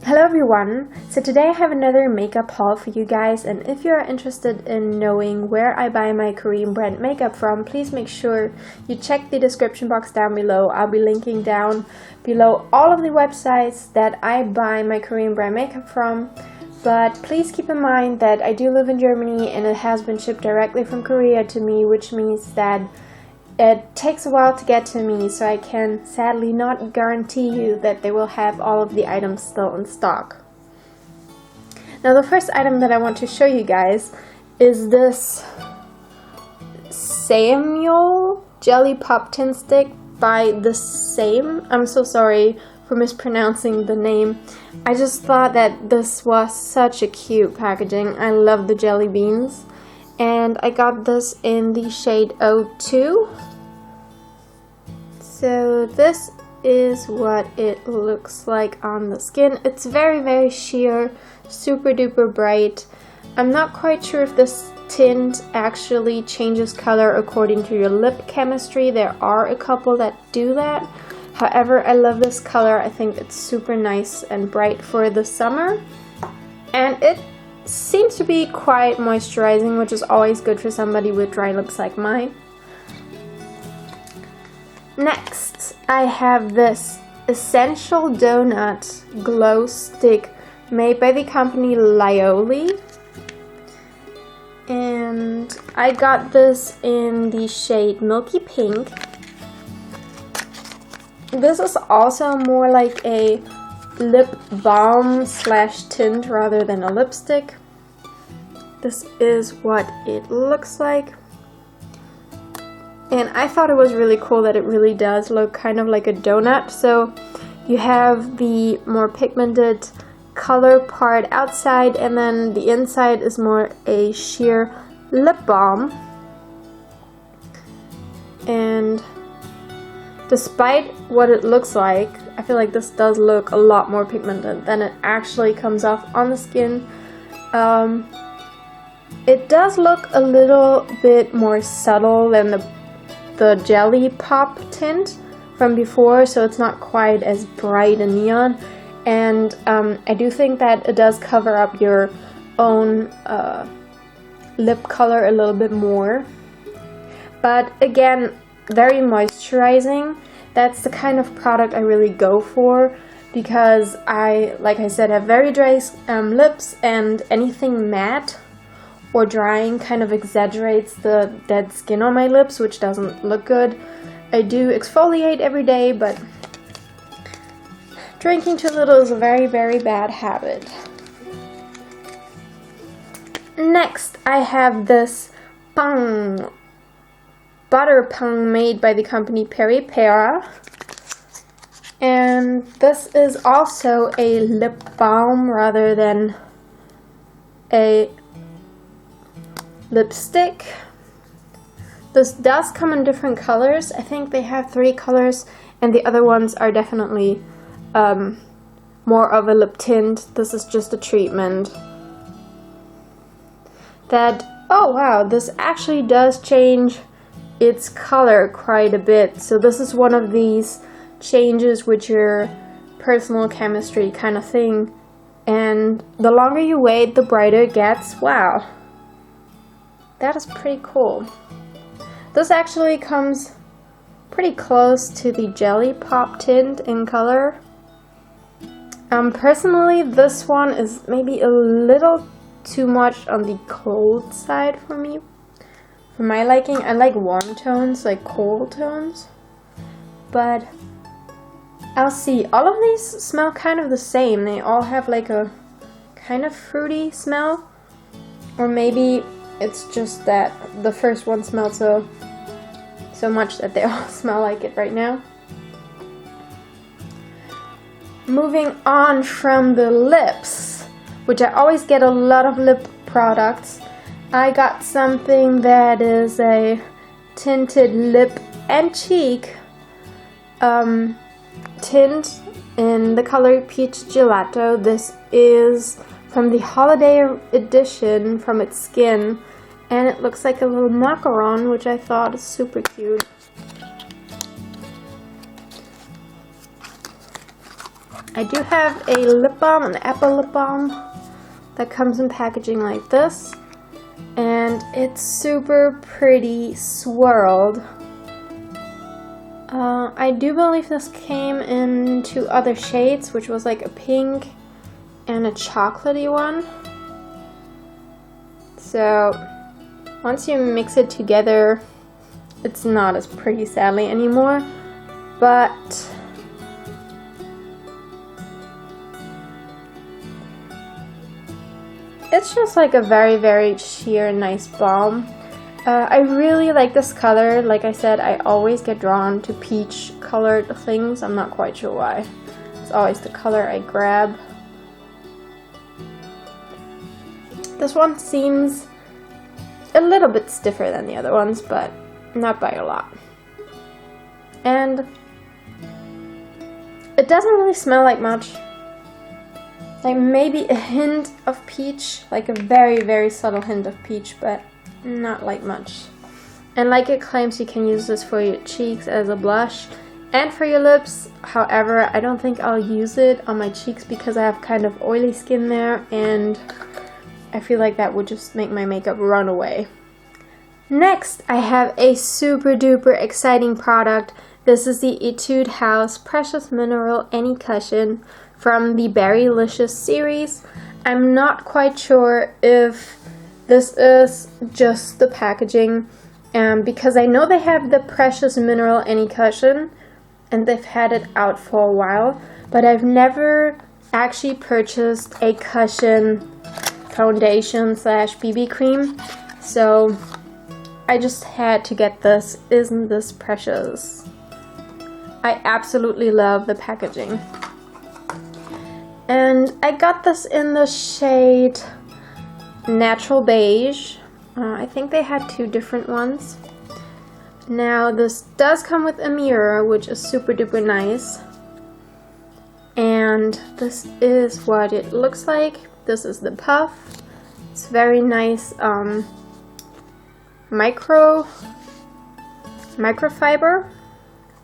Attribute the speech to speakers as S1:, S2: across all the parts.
S1: Hello everyone! So today I have another makeup haul for you guys, and if you're interested in knowing where I buy my Korean brand makeup from, please make sure you check the description box down below. I'll be linking down below all of the websites that I buy my Korean brand makeup from. But please keep in mind that I do live in Germany and it has been shipped directly from Korea to me, which means that it takes a while to get to me, so I can sadly not guarantee you that they will have all of the items still in stock. Now the first item that I want to show you guys is this Samuel Jelly Pop Tint Stick by the Same. I'm so sorry for mispronouncing the name. I just thought that this was such a cute packaging. I love the jelly beans. And I got this in the shade 02. So this is what it looks like on the skin. It's very sheer, super duper bright. I'm not quite sure if this tint actually changes color according to your lip chemistry. There are a couple that do that. However, I love this color. I think it's super nice and bright for the summer. And it seems to be quite moisturizing, which is always good for somebody with dry lips like mine. Next, I have this Essential Donut Glow Stick made by the company Lioli. And I got this in the shade Milky Pink. This is also more like a lip balm slash tint rather than a lipstick. This is what it looks like. And I thought it was really cool that it really does look kind of like a donut. So you have the more pigmented color part outside, and then the inside is more a sheer lip balm. And despite what it looks like, I feel like this does look a lot more pigmented than it actually comes off on the skin. It does look a little bit more subtle than the Jelly Pop tint from before, so it's not quite as bright and neon. And I do think that it does cover up your own lip color a little bit more. But again, very moisturizing. That's the kind of product I really go for, because I, like I said, have very dry lips, and anything matte or drying kind of exaggerates the dead skin on my lips, which doesn't look good. I do exfoliate every day, but drinking too little is a very bad habit. Next, I have this butter pang made by the company Pera Pera. And this is also a lip balm rather than a lipstick. This does come in different colors. I think they have 3 colors, and the other ones are definitely more of a lip tint. This is just a treatment. Oh wow, this actually does change its color quite a bit. So this is one of these changes with your personal chemistry kind of thing. And the longer you wait, the brighter it gets. Wow. That is pretty cool. This actually comes pretty close to the Jelly Pop tint in color. Personally, this one is maybe a little too much on the cold side for me. For my liking, I like warm tones, like cold tones. But I'll see. All of these smell kind of the same. They all have like a kind of fruity smell. Or maybe it's just that the first one smelled so much that they all smell like it right now. Moving on from the lips, which I always get a lot of lip products, I got something that is a tinted lip and cheek tint in the color Peach Gelato. This is from the holiday edition from its skin, and it looks like a little macaron, which I thought is super cute. I do have a lip balm, an apple lip balm that comes in packaging like this, and it's super pretty swirled. I do believe this came in 2 other shades, which was like a pink and a chocolatey one. So once you mix it together, it's not as pretty sadly anymore, but it's just like a very, very sheer and nice balm. I really like this color. Like I said, I always get drawn to peach colored things. I'm not quite sure why. It's always the color I grab. This one seems a little bit stiffer than the other ones, but not by a lot. And it doesn't really smell like much. Like maybe a hint of peach, like a very, very subtle hint of peach, but not like much. And like it claims, you can use this for your cheeks as a blush and for your lips. However, I don't think I'll use it on my cheeks because I have kind of oily skin there, and I feel like that would just make my makeup run away. Next, I have a super duper exciting product. This is the Etude House Precious Mineral Any Cushion from the Berrylicious series. I'm not quite sure if this is just the packaging, because I know they have the Precious Mineral Any Cushion and they've had it out for a while, but I've never actually purchased a cushion foundation slash BB cream, so I just had to get this. Isn't this precious? I absolutely love the packaging. And I got this in the shade Natural Beige. I think they had 2 different ones. Now this does come with a mirror, which is super duper nice. And this is what it looks like. This is the puff. It's very nice microfiber.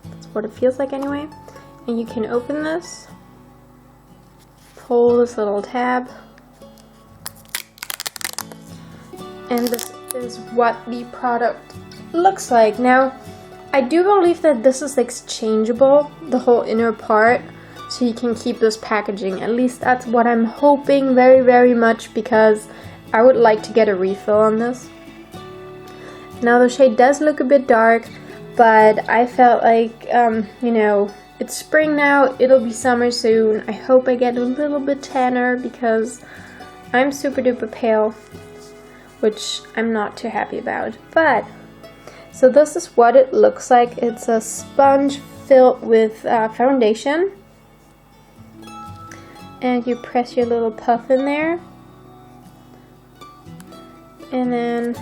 S1: That's what it feels like anyway. And you can open this, pull this little tab, and this is what the product looks like. Now, I do believe that this is exchangeable, the whole inner part, so you can keep this packaging. At least that's what I'm hoping very, very much, because I would like to get a refill on this. Now the shade does look a bit dark, but I felt like, you know, it's spring now, it'll be summer soon. I hope I get a little bit tanner because I'm super duper pale, which I'm not too happy about. But, so this is what it looks like. It's a sponge filled with foundation. And you press your little puff in there. And then,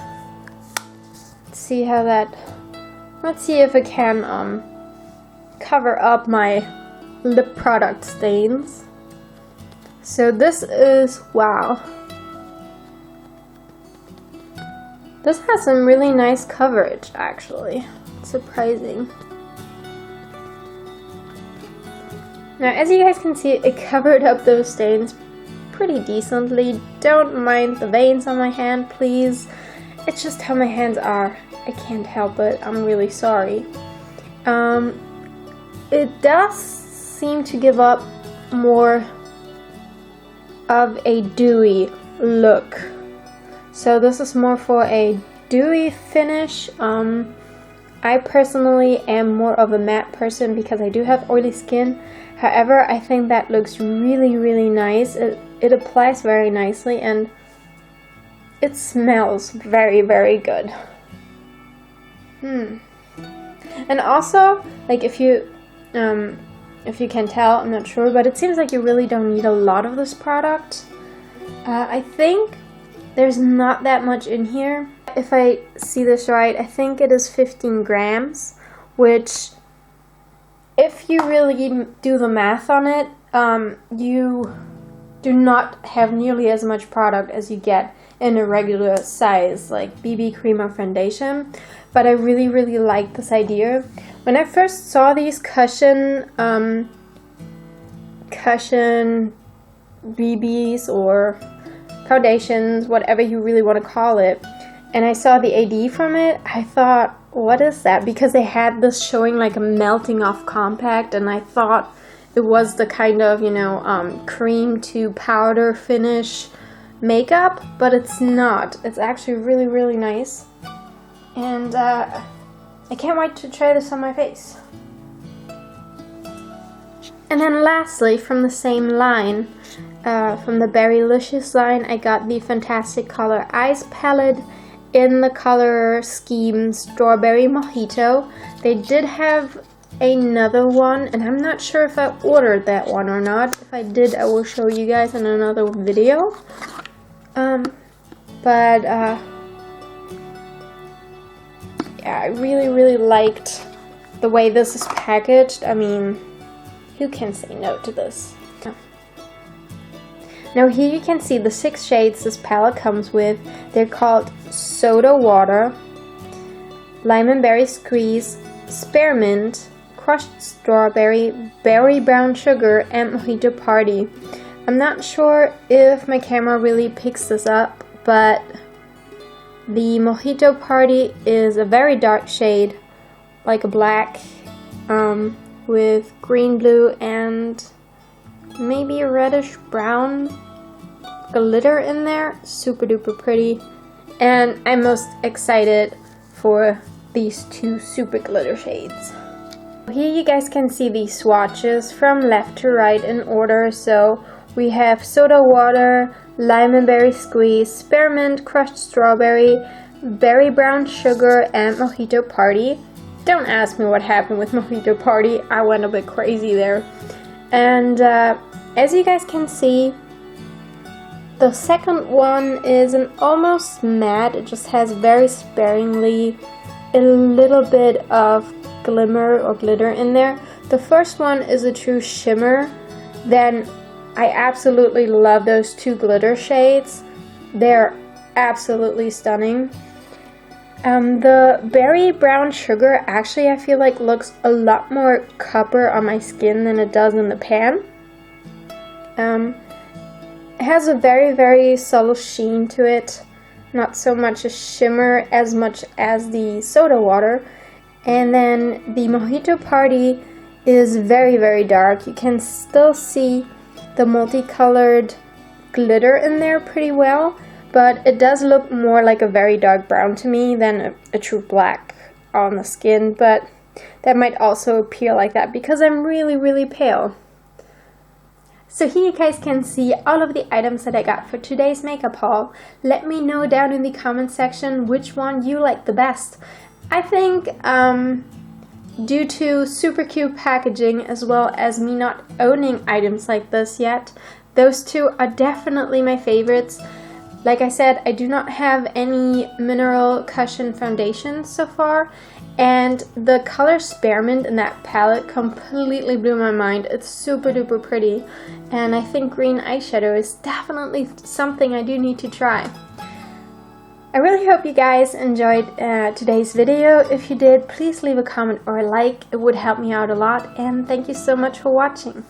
S1: see how that, let's see if I can cover up my lip product stains. So this is, wow, this has some really nice coverage actually. It's surprising. Now as you guys can see, it covered up those stains pretty decently. Don't mind the veins on my hand, please. It's just how my hands are. I can't help it. I'm really sorry. It does seem to give up more of a dewy look. So this is more for a dewy finish. I personally am more of a matte person because I do have oily skin. However, I think that looks really, really nice. It applies very nicely and it smells very, very good. And also, like if you can tell, I'm not sure, but it seems like you really don't need a lot of this product. I think there's not that much in here. If I see this right, I think it is 15 grams, which, if you really do the math on it, you do not have nearly as much product as you get in a regular size like BB cream or foundation. But I really, really like this idea. When I first saw these cushion cushion BBs or foundations, whatever you really want to call it, and I saw the AD from it. I thought, what is that? Because they had this showing like a melting off compact, and I thought it was the kind of, you know, cream to powder finish makeup, but it's not. It's actually really, really nice, and I can't wait to try this on my face. And then lastly, from the same line, from the Berrylicious line, I got the Fantastic Color Eyes palette in the color scheme Strawberry Mojito. They did have another one, and I'm not sure if I ordered that one or not. If I did, I will show you guys in another video. Yeah, I really, really liked the way this is packaged. I mean, who can say no to this? Now here you can see the 6 shades this palette comes with. They're called Soda Water, Lemon Berry Squeeze, Spearmint, Crushed Strawberry, Berry Brown Sugar, and Mojito Party. I'm not sure if my camera really picks this up, but the Mojito Party is a very dark shade, like a black, with green, blue, and maybe a reddish brown glitter in there. Super duper pretty, and I'm most excited for these 2 super glitter shades. Here you guys can see these swatches from left to right in order. So we have Soda Water, Lemon Berry Squeeze, Spearmint, Crushed Strawberry, Berry Brown Sugar, and Mojito Party. Don't ask me what happened with Mojito Party. I went a bit crazy there. And as you guys can see, the second one is an almost matte. It just has very sparingly a little bit of glimmer or glitter in there. The first one is a true shimmer. Then I absolutely love those 2 glitter shades. They're absolutely stunning. The Berry Brown Sugar actually, I feel like, looks a lot more copper on my skin than it does in the pan. It has a very, very subtle sheen to it. Not so much a shimmer as much as the Soda Water. And then the Mojito Party is very, very dark. You can still see the multicolored glitter in there pretty well, but it does look more like a very dark brown to me than a true black on the skin, but that might also appear like that because I'm really, really pale. So here you guys can see all of the items that I got for today's makeup haul. Let me know down in the comment section which one you like the best. I think due to super cute packaging as well as me not owning items like this yet, those 2 are definitely my favorites. Like I said, I do not have any mineral cushion foundations so far, and the color Spearmint in that palette completely blew my mind. It's super duper pretty, and I think green eyeshadow is definitely something I do need to try. I really hope you guys enjoyed today's video. If you did, please leave a comment or a like. It would help me out a lot, and thank you so much for watching.